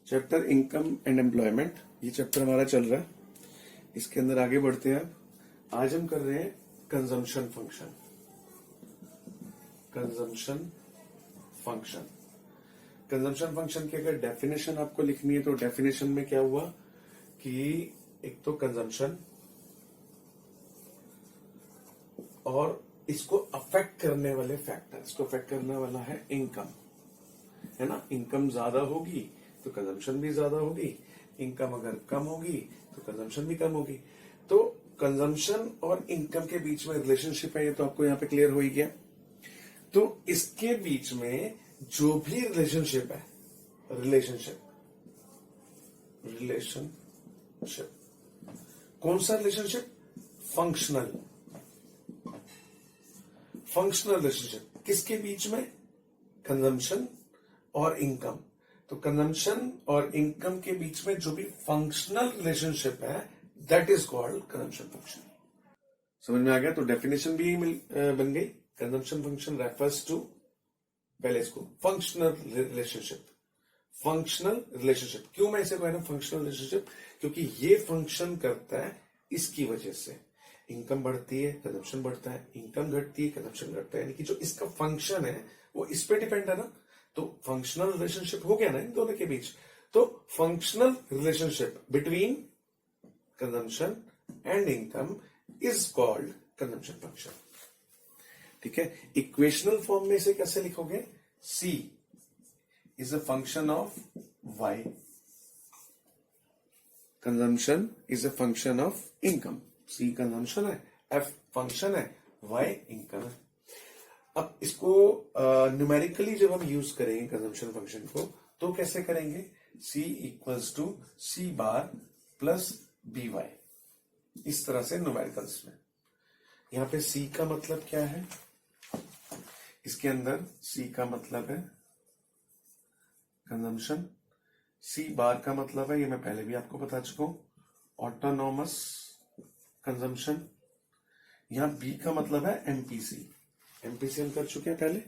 Chapter income and employment, ये chapter हमारा चल रहा है। इसके अंदर आगे बढ़ते हैं। आज हम कर रहे हैं consumption function. Consumption function consumption function की अगर डेफिनेशन आपको लिखनी है तो डेफिनेशन में क्या हुआ कि एक तो कंजम्पशन और इसको अफेक्ट करने वाले फैक्टर, इसको अफेक्ट करने वाला है इनकम, है ना। इनकम ज्यादा होगी तो कंजम्पशन भी ज्यादा होगी, इनकम अगर कम होगी तो कंजम्पशन भी कम होगी। तो कंजम्पशन और इनकम के बीच में रिलेशनशिप है, ये तो आपको यहां पे क्लियर हो ही गया। तो इसके बीच में जो भी रिलेशनशिप है, रिलेशनशिप कौन सा रिलेशनशिप? Functional relationship. किसके बीच में? कंजम्पशन और इनकम। तो कंजम्पशन और इनकम के बीच में जो भी फंक्शनल रिलेशनशिप है that is called consumption function. समझ में आ गया? तो डेफिनेशन भी बन गई। कंजम्पशन फंक्शन रेफर्स टू, पहले इसको फंक्शनल रिलेशनशिप। फंक्शनल रिलेशनशिप क्यों मैं इसे कह रहा हूं फंक्शनल रिलेशनशिप? क्योंकि ये फंक्शन करता है इसकी वजह से। इनकम बढ़ती है, कंजम्पशन बढ़ता है, इनकम घटती है, कंजम्पशन घटता है, यानी कि जो इसका फंक्शन है वो इस पे डिपेंड है ना। तो फंक्शनल रिलेशनशिप हो गया ना इन दोनों के बीच। तो functional relationship between consumption and income is called consumption function. ठीक है। इक्वेशनल फॉर्म में इसे कैसे लिखोगे? C is a function of Y, consumption is a function of income. C consumption है, F फंक्शन है, Y इनकम है। अब इसको न्यूमेरिकली जब हम यूज करेंगे कंजम्पशन फंक्शन को तो कैसे करेंगे? C equals to C bar plus BY, इस तरह से न्यूमेरिकल्स में। यहां पे C का मतलब क्या है? इसके अंदर C का मतलब है कंजम्पशन, C बार का मतलब है, ये मैं पहले भी आपको बता चुका हूं, ऑटोनॉमस कंजम्पशन। यहां B का मतलब है MPC। MPC हम कर चुके हैं पहले,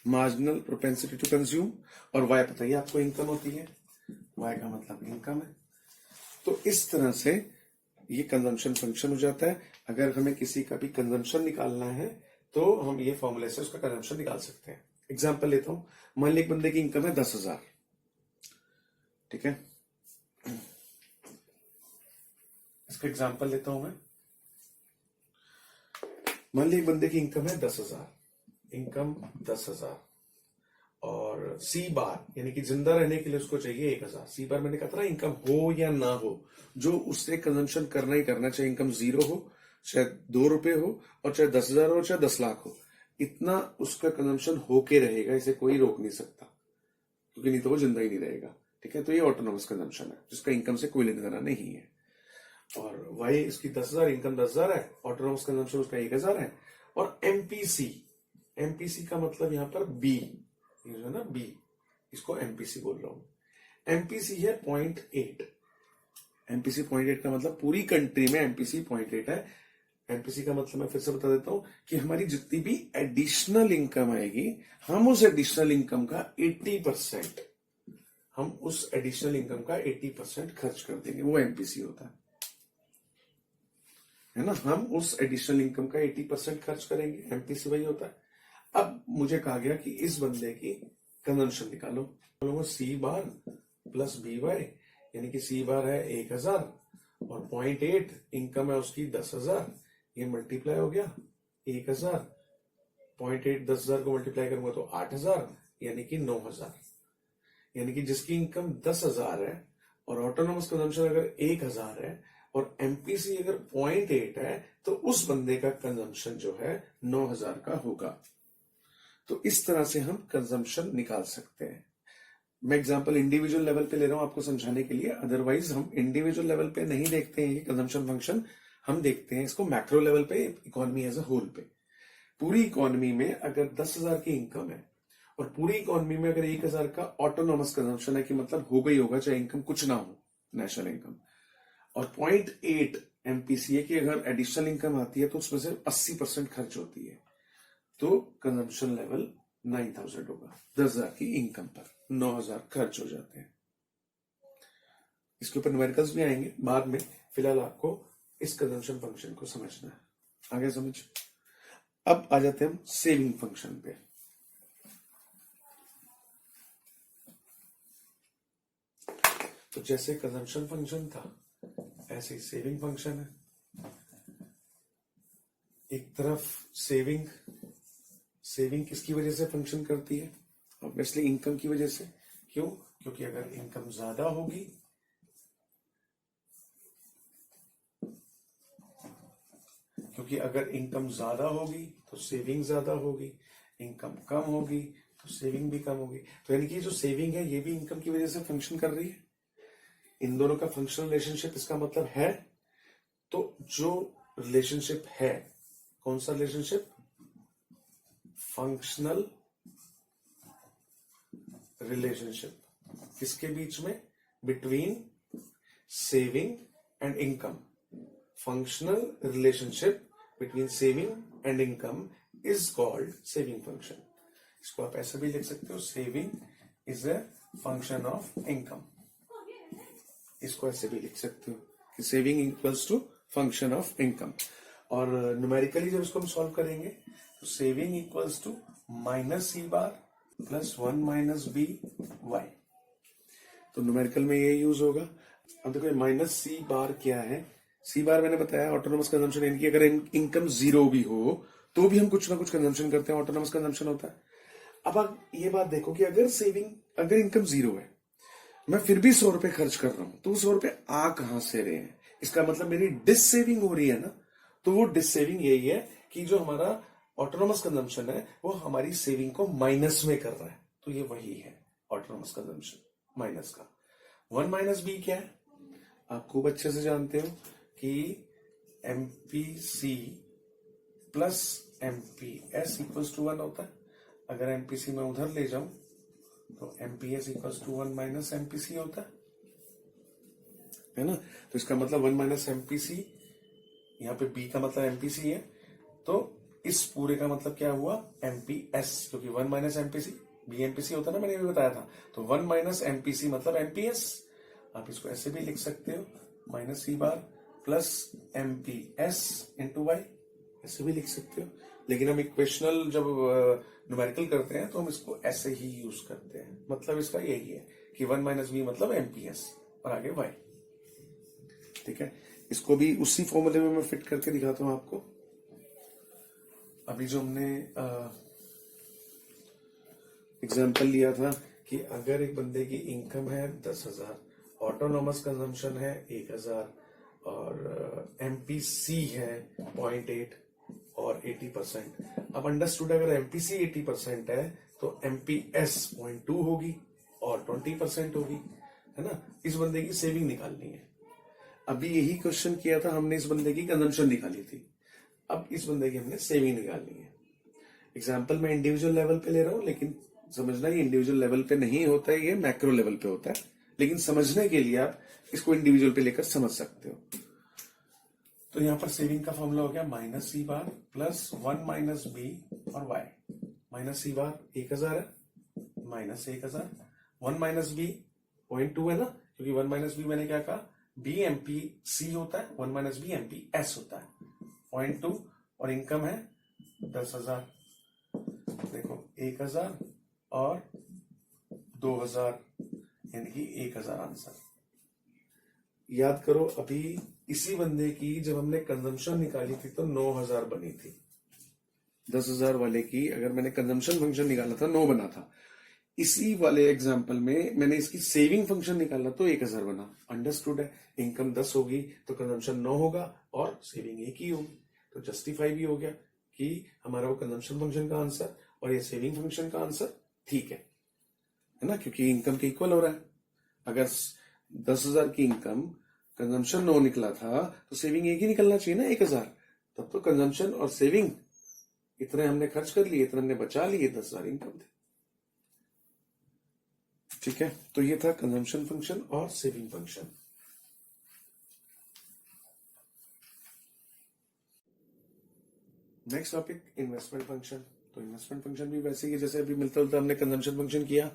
मार्जिनल प्रोपेंसिटी टू कंज्यूम। और Y पता ही आपको इनकम होती है, Y का मतलब इनकम है। तो इस तरह से ये कंजम्पशन फंक्शन हो जाता है। अगर हमें किसी का भी कंजम्पशन निकालना है तो हम ये फॉर्मूले से उसका कंजम्पशन निकाल सकते हैं। एग्जांपल लेता हूं, मान ली एक बंदे की इनकम है 10,000, ठीक है। इसका एग्जांपल लेता हूं मैं। मान ली एक बंदे की इनकम है 10,000, इनकम 10,000 और C बार यानी कि जिंदा रहने के लिए उसको चाहिए 1,000। C बार मैंने कहा था ना, इनकम हो या ना हो, जो उससे कंजम्पशन करना ही करना, चाहे इनकम 0 हो, चाहे 2 रुपए हो, और चाहे 10,000 हो, चाहे 10 लाख हो, इतना उसका कंजम्पशन होके रहेगा, इसे कोई रोक नहीं सकता, क्योंकि नहीं तो वो जिंदा ही नहीं रहेगा। ठीक है। तो ये ऑटोनोमस कंजम्पशन है जिसका इनकम से कोई लेना देना नहीं है। और वाई इसकी 10,000, इनकम 10,000 है, ऑटोनोमस कंजम्पशन उसका 1,000 है। और एमपीसी का मतलब यहां पर बी, ये जो है ना बी, इसको एमपीसी बोल रहा हूं। एमपीसी है 0.8। एमपीसी 0.8 का मतलब पूरी कंट्री में एमपीसी 0.8 है। एमपीसी का मतलब मैं फिर से बता देता हूं कि हमारी जितनी भी एडिशनल इनकम आएगी, हम उस एडिशनल इनकम का 80%, हम उस एडिशनल इनकम का 80% खर्च कर देंगे, वो एमपीसी होता है ना। हम उस एडिशनल इनकम का 80% खर्च करेंगे, एमपीसी वही होता है। अब मुझे कहा गया कि इस बंदे की कंजम्पशन निकालो, बोलूंगा C बार प्लस BY, यानी कि C बार है 1,000 और 0.8 इनकम है उसकी 10,000, ये मल्टीप्लाई हो गया 1,000, 0.8 10,000 को मल्टीप्लाई करूंगा तो 8,000, यानी कि 9,000। यानी कि जिसकी इनकम 10,000 है और ऑटोनोमस कंजम्पशन अगर 1,000 है और एमपीसी अगर 0.8 है तो उस बंदे का कंजम्पशन जो है 9,000 का होगा। तो इस तरह से हम कंजम्पशन निकाल सकते हैं। मैं एग्जांपल इंडिविजुअल लेवल पे ले रहा हूं आपको समझाने के लिए, अदरवाइज हम इंडिविजुअल लेवल पे नहीं देखते हैं ये कंजम्पशन फंक्शन, हम देखते हैं इसको मैक्रो लेवल पे, इकोनॉमी एज अ होल पे। पूरी इकोनॉमी में अगर 10,000 की इनकम है और पूरी इकोनॉमी में अगर 1,000 का ऑटोनोमस कंजम्पशन है, कि मतलब हो गई होगा चाहे इनकम कुछ ना हो, नेशनल इनकम, और 0.8 एमपीसी है कि अगर एडिशनल इनकम आती है तो उसमें से 80% खर्च होती है, तो कंजम्पशन लेवल 9,000 होगा। 10,000 की इनकम पर 9,000 खर्च हो जाते हैं। इसके ऊपर न्यूमेरिकल्स भी आएंगे बाद में, फिलहाल आपको इस कंजम्पशन फंक्शन को समझना है। आगे समझ। अब आ जाते हैं हम सेविंग फंक्शन पे। तो जैसे कंजम्पशन फंक्शन था ऐसे ही सेविंग फंक्शन है। एक तरफ सेविंग किसकी वजह से फंक्शन करती है? ऑब्वियसली इनकम की वजह से। क्यों? क्योंकि अगर इनकम ज्यादा होगी तो सेविंग ज्यादा होगी, इनकम कम होगी तो सेविंग भी कम होगी। तो यानी कि जो सेविंग है ये भी इनकम की वजह से फंक्शन कर रही है। इन दोनों का फंक्शनल रिलेशनशिप इसका मतलब है। तो जो रिलेशनशिप है, कौन सा रिलेशनशिप? Functional relationship. किसके बीच में? Between saving and income. Functional relationship between saving and income is called saving function. इसको आप ऐसे भी लिख सकते हो, saving is a function of income. इसको ऐसे भी लिख सकते हो कि saving equals to function of income. और न्यूमेरिकली जब इसको हम सॉल्व करेंगे तो saving equals to minus C bar plus 1 minus B Y. तो न्यूमेरिकल में ये यूज होगा। अब देखो माइनस सी बार क्या है? सी बार मैंने बताया ऑटोनोमस कंजम्पशन, यानी कि अगर इनकम जीरो भी हो तो भी हम कुछ ना कुछ कंजम्पशन करते हैं, ऑटोनोमस कंजम्पशन होता है। अब आप ये बात देखो कि अगर इनकम जीरो है, मैं फिर भी 100 रुपए खर्च कर रहा हूं, तो 100 रुपए आ कहां से रहे हैं? इसका मतलब मेरी डिससेविंग हो रही है ना। तो वो डिससेविंग यही है कि जो हमारा ऑटोनोमस कंजम्पशन है वो हमारी सेविंग को माइनस में कर रहा है। तो ये वही है ऑटोनोमस कंजम्पशन माइनस का। 1 माइनस बी क्या है? आप खूब अच्छे से जानते हो कि MPC plus MPS equals to 1 होता है। अगर एमपीसी में उधर ले जाऊं तो MPS equals to 1 minus MPC होता है ना। तो इसका मतलब 1 माइनस एमपीसी, यहां पे बी का मतलब एमपीसी है, तो इस पूरे का मतलब क्या हुआ? एमपीएस, क्योंकि 1 माइनस एमपीसी बी एमपीसी होता है ना, मैंने भी बताया था। तो 1 माइनस एमपीसी मतलब एमपीएस। आप इसको ऐसे भी लिख सकते हो, minus C bar plus MPS into Y, ऐसे भी लिख सकते हो। लेकिन हम इक्वेशनल जब न्यूमेरिकल करते हैं तो हम इसको ऐसे ही यूज करते हैं। मतलब इसका यही है कि 1 माइनस बी मतलब एमपीएस और आगे वाई। ठीक है, इसको भी उसी फॉर्मूले में मैं फिट करके दिखाता हूं आपको। अभी जो हमने एग्जाम्पल लिया था कि अगर एक बंदे की इनकम है 10,000, ऑटोनोमस कंजम्पशन है 1,000 और एमपीसी है 0.8 और 80%। अब अंडरस्टूड, अगर एमपीसी 80% है तो एमपीएस 0.2 होगी और 20% होगी, है ना। इस बंदे की सेविंग निकालनी है। अभी यही क्वेश्चन किया था हमने, इस बंदे की कंजम्पशन निकाली थी। अब इस बंदे की हमने सेविंग निकालनी है। एग्जाम्पल मैं इंडिविजुअल लेवल पे ले रहा हूं, लेकिन समझना ये इंडिविजुअल लेवल पे नहीं होता है, ये मैक्रो लेवल पे होता है। लेकिन समझने के लिए आप इसको इंडिविजुअल पे लेकर समझ सकते हो। तो यहां पर सेविंग का फॉर्मूला हो गया minus C bar plus 1 minus B और वाई। माइनस सी बार 1,000 है, माइनस 1,000, 1 माइनस बी 0.2 है ना, क्योंकि 1 माइनस बी मैंने क्या कहा, बी एमपी सी होता है, 1 माइनस बी एमपी एस होता है, 0.2 और इनकम है 10,000। देखो 1,000 और 2,000 यानी कि 1,000 आंसर। याद करो अभी इसी बंदे की जब हमने कंजम्पशन निकाली थी तो 9,000 बनी थी। 10,000 वाले की अगर मैंने कंजम्पशन फंक्शन निकाला था 9 बना था। इसी वाले एग्जाम्पल में मैंने इसकी सेविंग फंक्शन निकाला तो 1,000 बना। अंडरस्टूड है, इनकम 10 होगी तो कंजम्पशन 9 होगा और सेविंग 1 ही होगी। तो जस्टिफाई भी हो गया कि हमारा वो कंजम्पशन फंक्शन का आंसर और ये सेविंग फंक्शन का आंसर ठीक है ना, क्योंकि इनकम के इक्वल हो रहा है। अगर 10,000 की इनकम, कंजम्पशन 9 निकला था तो सेविंग 1 ही निकलना चाहिए ना, 1,000। तब तो कंजम्पशन और सेविंग इतने हमने खर्च कर लिए, इतने हमने बचा लिए, 10,000 इनकम थे। ठीक है, तो ये था कंजम्पशन फंक्शन और saving function. Next topic investment function. तो इन्वेस्टमेंट फंक्शन भी वैसे ही जैसे अभी मिलता जुलता हमने कंजम्पशन फंक्शन किया।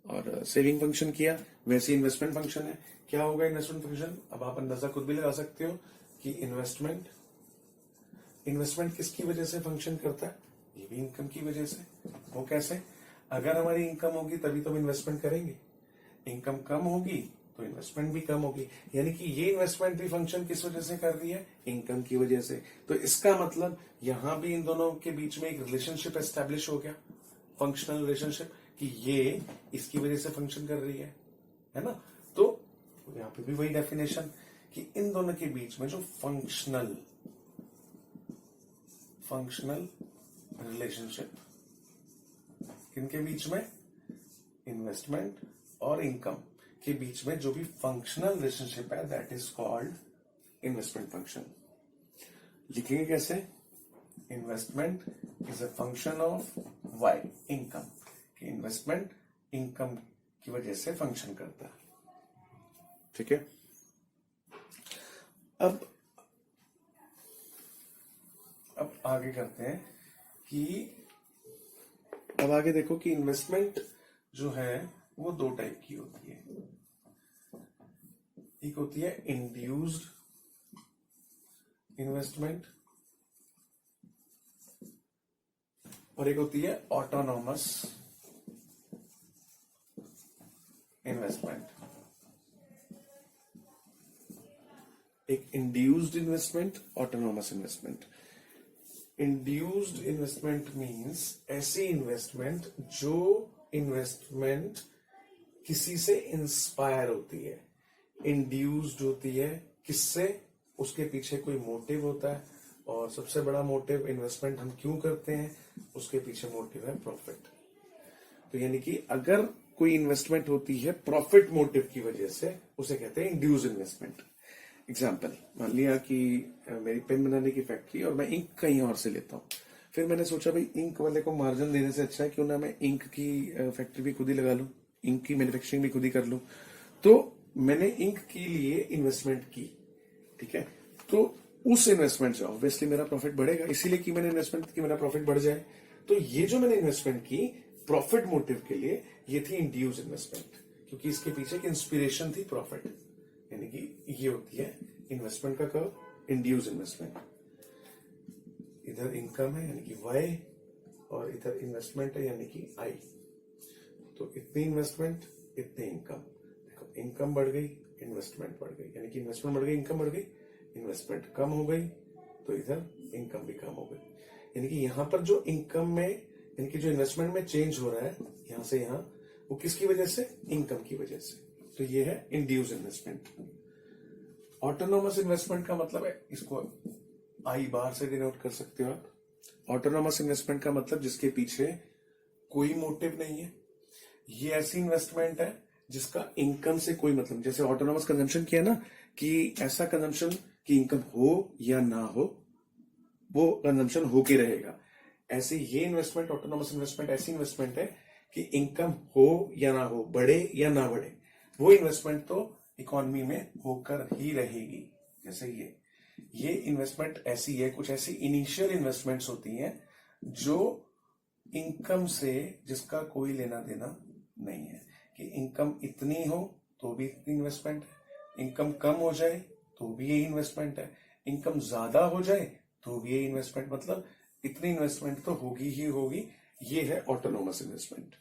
और सेविंग फंक्शन किया, वैसे इन्वेस्टमेंट फंक्शन है। क्या होगा इन्वेस्टमेंट फंक्शन? अब आप अंदाजा खुद भी लगा सकते हो कि इन्वेस्टमेंट किसकी वजह से फंक्शन करता है? ये भी इनकम की वजह से। वो कैसे? अगर हमारी इनकम होगी तभी तो हम इन्वेस्टमेंट करेंगे, इनकम कम होगी तो इन्वेस्टमेंट भी कम होगी, यानी कि ये इन्वेस्टमेंट भी फंक्शन किस वजह से कर रही है? इनकम की वजह से। तो इसका मतलब यहां भी इन दोनों के बीच में एक रिलेशनशिप एस्टेब्लिश हो गया, फंक्शनल रिलेशनशिप, कि ये इसकी वजह से फंक्शन कर रही है ना। तो यहां पे भी वही डेफिनेशन कि इन दोनों के बीच में जो फंक्शनल रिलेशनशिप, किनके बीच में? इन्वेस्टमेंट और इनकम के बीच में जो भी फंक्शनल रिलेशनशिप है, that is called investment function. लिखेंगे कैसे? Investment is a function of Y, income. Investment income की वजह से फंक्शन करता है। ठीक है। अब आगे करते हैं कि अब आगे देखो कि इन्वेस्टमेंट जो है वो दो टाइप की होती है। एक होती है इंड्यूस्ड इन्वेस्टमेंट और एक होती है ऑटोनॉमस इन्वेस्टमेंट। एक induced investment, autonomous investment. Induced investment means ऐसी इन्वेस्टमेंट जो इन्वेस्टमेंट किसी से इंस्पायर होती है, इंड्यूस्ड होती है। किससे? उसके पीछे कोई मोटिव होता है, और सबसे बड़ा मोटिव इन्वेस्टमेंट हम क्यों करते हैं, उसके पीछे मोटिव है प्रॉफिट। तो यानी कि अगर कोई इन्वेस्टमेंट होती है प्रॉफिट मोटिव की वजह से, उसे कहते हैं इंड्यूस्ड इन्वेस्टमेंट। एग्जाम्पल, मान लिया कि मेरी पेन बनाने की फैक्ट्री और मैं इंक कहीं और से लेता हूँ। फिर मैंने सोचा भाई इंक वाले को मार्जिन देने से अच्छा है क्यों ना मैं इंक की फैक्ट्री भी खुद ही लगा लूं, इंक की मैन्युफैक्चरिंग भी खुद ही कर लूं। तो मैंने इंक के लिए इन्वेस्टमेंट की, ठीक है। तो उस इन्वेस्टमेंट से ऑब्वियसली मेरा प्रॉफिट बढ़ेगा, इसीलिए कि मैंने इन्वेस्टमेंट की मेरा प्रॉफिट बढ़ जाए। तो ये जो मैंने इन्वेस्टमेंट की प्रॉफिट मोटिव के लिए, ये थी इंड्यूस इन्वेस्टमेंट, क्योंकि इसके पीछे एक इंस्पिरेशन थी प्रॉफिट। यानी कि ये होती है इन्वेस्टमेंट का कर्व, इंड्यूस इन्वेस्टमेंट। इधर इनकम है यानी कि वाई, और इधर इन्वेस्टमेंट है यानी कि आई। तो इतनी इन्वेस्टमेंट इतनी इनकम। देखो इनकम बढ़ गई, इन्वेस्टमेंट बढ़ गई, यानी कि इन्वेस्टमेंट बढ़ गई, इनकम बढ़ गई, इन्वेस्टमेंट कम हो गई तो इधर इनकम भी कम हो गई। यानी कि यहां पर जो इनकम में, यानी कि जो इन्वेस्टमेंट में चेंज हो रहा है यहां से यहां, वो किसकी वजह से? इनकम की वजह से। तो ये है इंड्यूस इन्वेस्टमेंट। ऑटोनोमस इन्वेस्टमेंट का मतलब है, इसको आई बार से डिनोट कर सकते हो आप। ऑटोनोमस इन्वेस्टमेंट का मतलब जिसके पीछे कोई मोटिव नहीं है। ये ऐसी इन्वेस्टमेंट है जिसका इनकम से कोई मतलब, जैसे ऑटोनोमस कंजम्पशन किया ना, कि ऐसा कंजम्पशन कि इनकम हो या ना हो, वो कंजम्पशन होके रहेगा। ऐसे ये इन्वेस्टमेंट, ऑटोनोमस इन्वेस्टमेंट ऐसी इन्वेस्टमेंट है कि इनकम हो या ना हो, बढ़े या ना बढ़े, वो इन्वेस्टमेंट तो इकोनॉमी में होकर ही रहेगी। जैसे ये इन्वेस्टमेंट ऐसी है, कुछ ऐसी इनिशियल इन्वेस्टमेंट्स होती हैं जो इनकम से जिसका कोई लेना देना नहीं है, कि इनकम इतनी हो तो भी इतनी इन्वेस्टमेंट है, इनकम कम हो जाए तो भी ये इन्वेस्टमेंट है, इनकम ज्यादा हो जाए तो भी ये इन्वेस्टमेंट, मतलब इतनी इन्वेस्टमेंट तो होगी ही होगी। ये है ऑटोनोमस इन्वेस्टमेंट।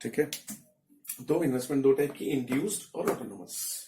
ठीक है। तो इन्वेस्टमेंट दो टाइप की, इंड्यूस्ड और ऑटोनोमस।